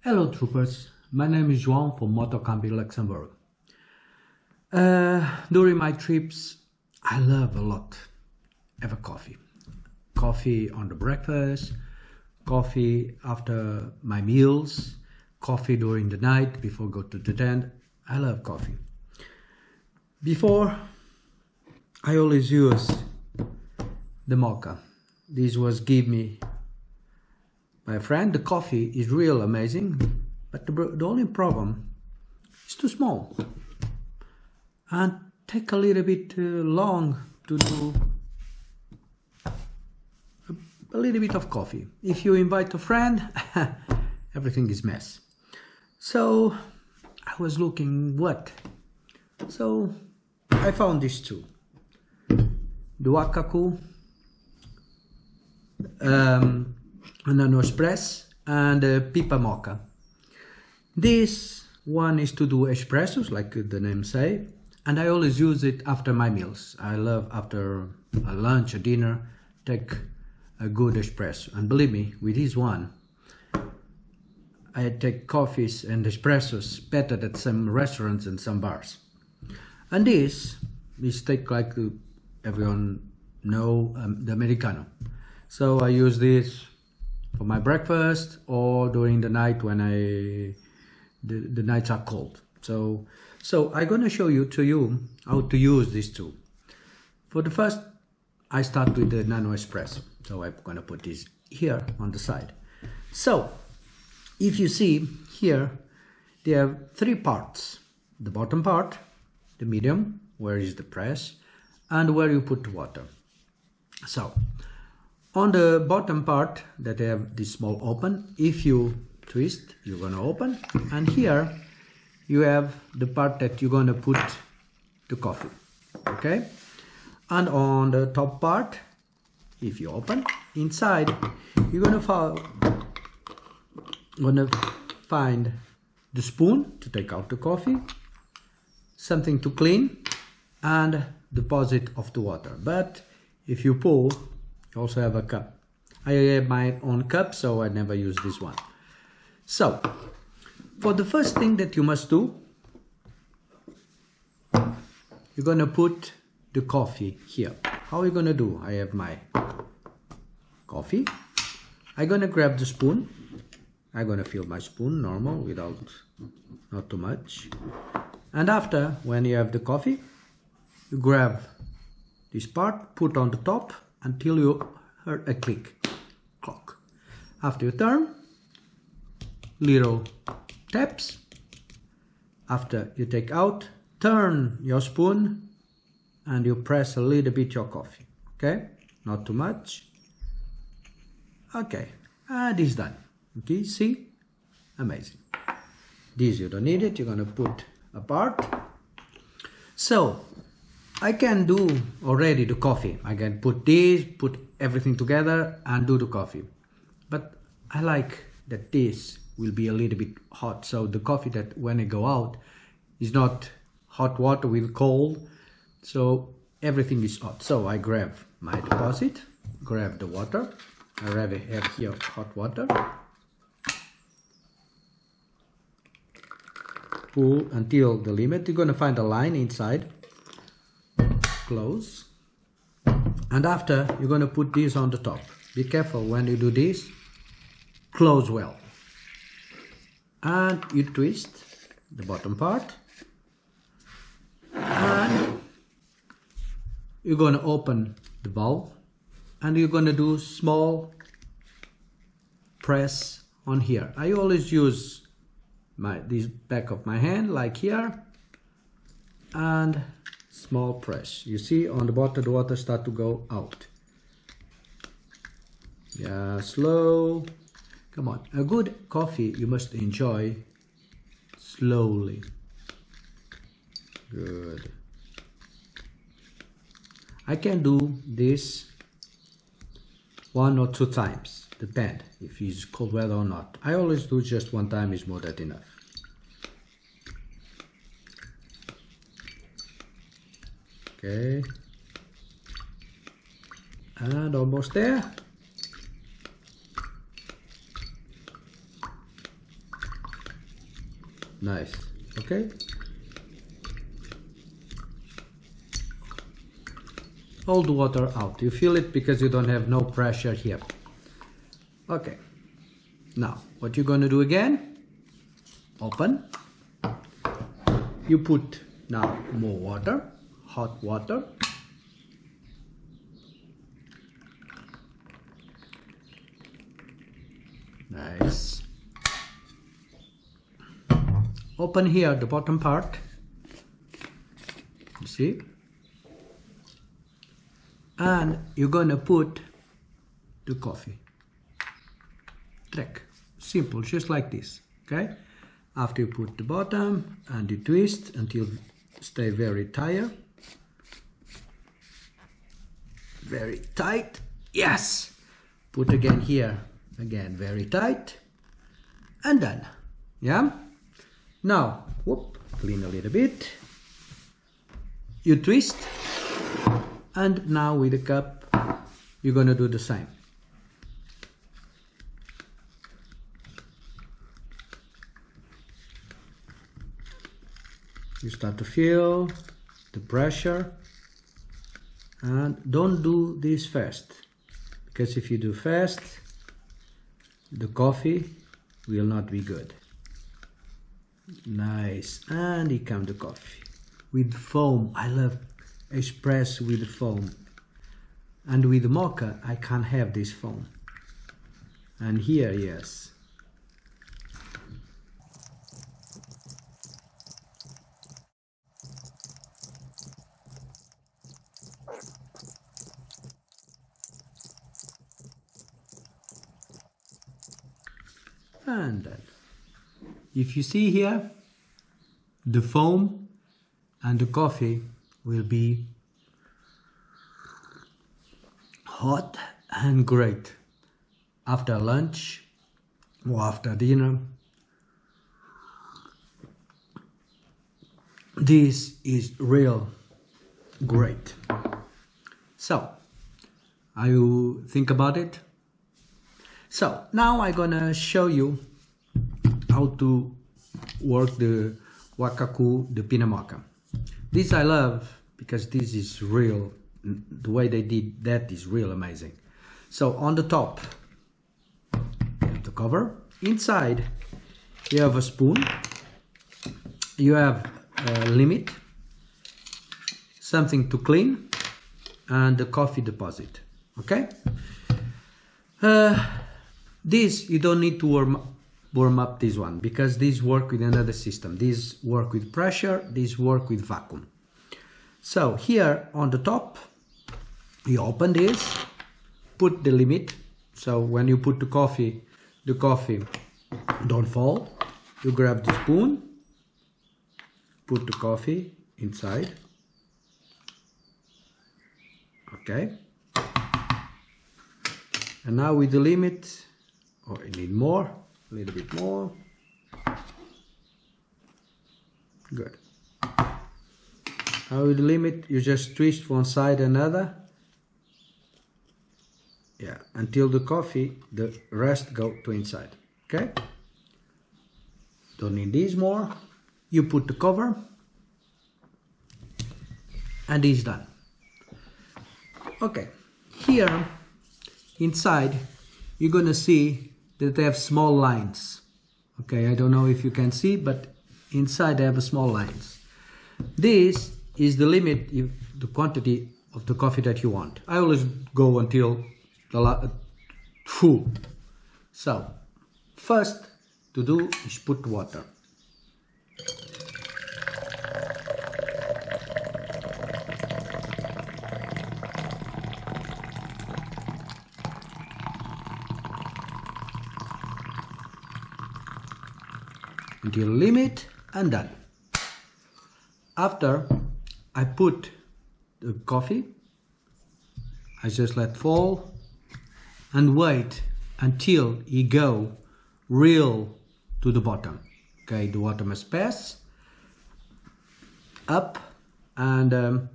Hello troopers, my name is João from Motocamp in Luxembourg. During my trips, I love a lot have a coffee. Coffee on the breakfast, coffee after my meals, coffee during the night before go to the tent. I love coffee. Before, I always use the mocha. This was given me by a friend. The coffee is real amazing, but the only problem is too small and take a little bit long to do a little bit of coffee. If you invite a friend, everything is mess. So I was looking what? So I found these two. The WACACO Nano Espresso and Pipamoka. This one is to do espressos, like the name say, and I always use it after my meals. I love after a lunch, a dinner, take a good espresso. And believe me, with this one, I take coffees and espressos better than some restaurants and some bars. And this take like everyone know the Americano. So I use this for my breakfast or during the night when the nights are cold. So I'm gonna show you how to use these two. For the first, I start with the Nano Espresso. So I'm gonna put this here on the side. So if you see here, there are three parts: the bottom part, the medium, where is the press, and where you put the water. So on the bottom part that they have this small open, if you twist, you're gonna open, and here you have the part that you're gonna put the coffee, okay? And on the top part, if you open, inside, you're gonna find the spoon to take out the coffee, something to clean, and deposit of the water. But if you pull, you also have a cup. I have my own cup, so I never use this one. So, for the first thing that you must do, you're gonna put the coffee here. How are you gonna do? I have my coffee. I'm gonna grab the spoon. I'm gonna fill my spoon normal, without not too much. And after, when you have the coffee, you grab this part, put on the top until you heard a clock. After you turn, little taps. After you take out, turn your spoon and you press a little bit your coffee. Okay, not too much. Okay, and it's done. Okay, see, amazing. This you don't need it. You're gonna put apart. So I can do already the coffee. I can put this, put everything together and do the coffee. But I like that this will be a little bit hot. So the coffee that when I go out is not hot water with cold. So everything is hot. So I grab my deposit, grab the water. I already have here hot water. Pull until the limit. You're gonna find a line inside. Close, and after you're going to put this on the top. Be careful when you do this. Close well, and you twist the bottom part, and you're going to open the valve, and you're going to do small press on here. I always use this back of my hand like here, and small press. You see on the bottom the water start to go out. Yeah, slow. Come on. A good coffee you must enjoy slowly. Good. I can do this 1 or 2 times. Depend if it's cold weather or not. I always do just 1 time is more than enough. Okay, and almost there. Nice. Okay. All the water out. You feel it because you don't have no pressure here. Okay. Now, what you're going to do again? Open. You put now more water, hot water. Nice. Open here the bottom part. You see? And you're gonna put the coffee. Track. Simple, just like this. Okay? After you put the bottom and you twist until stay very tight. Very tight. Yes! Put again here. Again, very tight. And done. Yeah? Now, whoop, clean a little bit. You twist. And now with the cup, you're gonna do the same. You start to feel the pressure. And don't do this fast. Because if you do fast, the coffee will not be good. Nice. And here comes the coffee. With foam. I love espresso with foam. And with mocha, I can't have this foam. And here, yes. And then, if you see here, the foam and the coffee will be hot and great after lunch or after dinner. This is real great. So, are you think about it? So now I'm gonna show you how to work the Wakaku, the Pipamoka. This I love because this is real. The way they did that is real amazing. So on the top, you have the cover. Inside, you have a spoon. You have a limit, something to clean, and the coffee deposit. Okay. This you don't need to warm up this one because these work with another system. These work with pressure. These work with vacuum. So here on the top, you open this, put the limit. So when you put the coffee don't fall. You grab the spoon, put the coffee inside. Okay. And now with the limit, oh, you need more, a little bit more. Good. Now with the limit, you just twist one side another. Yeah, until the coffee, the rest go to inside. Okay? Don't need this more. You put the cover. And it's done. Okay. Here, inside, you're gonna see that they have small lines. Okay, I don't know if you can see, but inside they have small lines. This is the limit, the quantity of the coffee that you want. I always go until the full. So, first to do is put water. Until limit and done. After I put the coffee, I just let fall and wait until it go real to the bottom. Okay, the water must pass up, and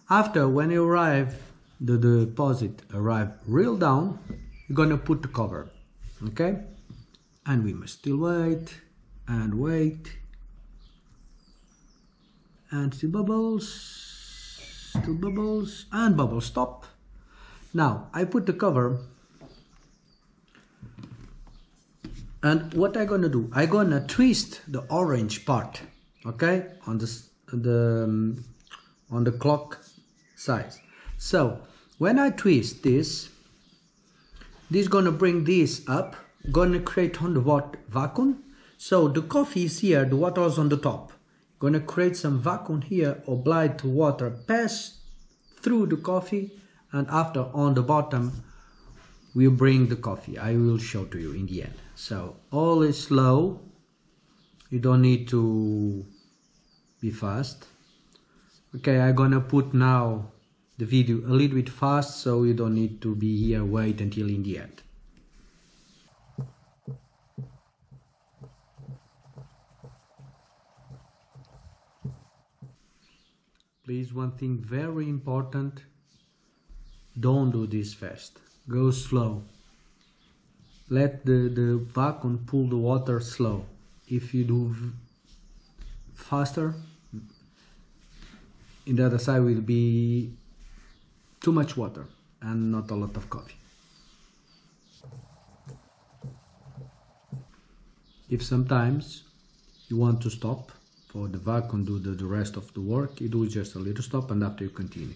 after when you arrive, the deposit arrive real down, you're gonna put the cover. Okay, and we must still wait and wait and still bubbles, and bubbles stop. Now I put the cover, and what I'm gonna do, I'm gonna twist the orange part, okay, on the clock side. So when I twist this is gonna bring this up, gonna create on the vacuum. So the coffee is here, the water is on the top. Gonna create some vacuum here, oblige the water pass through the coffee, and after on the bottom we'll bring the coffee. I will show to you in the end. So all is slow, you don't need to be fast. Okay, I'm gonna put now the video a little bit fast, so you don't need to be here wait until in the end. Please, one thing very important, don't do this fast, go slow. Let the vacuum pull the water slow. If you do faster, in the other side will be too much water and not a lot of coffee. If sometimes you want to stop for the vacuum do the rest of the work, you do just a little stop and after you continue.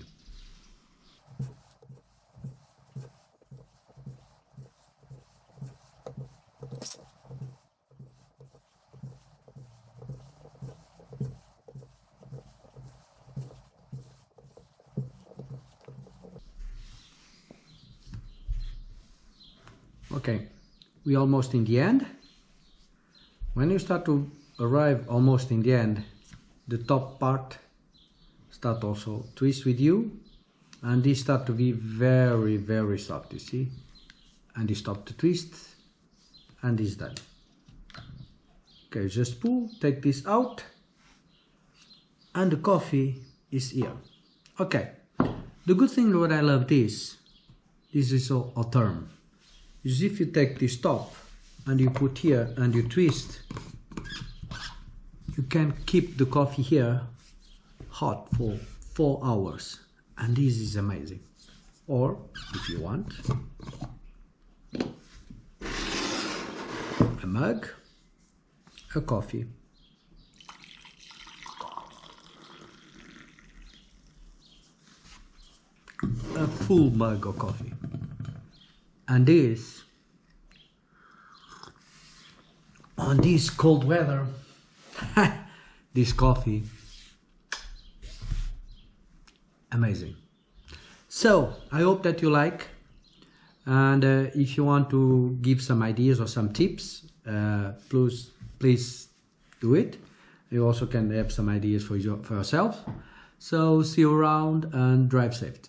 Okay, we almost in the end. When you start to arrive almost in the end, the top part start also twist with you, and this start to be very soft, you see, and you stop to twist and it's done. Okay, just pull, take this out, and the coffee is here. Okay, the good thing what I love this is a term. Is if you take this top and you put here and you twist, you can keep the coffee here hot for 4 hours, and this is amazing. Or if you want a mug, a coffee, a full mug of coffee. And this, on this cold weather, this coffee, amazing. So I hope that you like, and if you want to give some ideas or some tips, please do it. You also can have some ideas for yourself. So see you around and drive safe.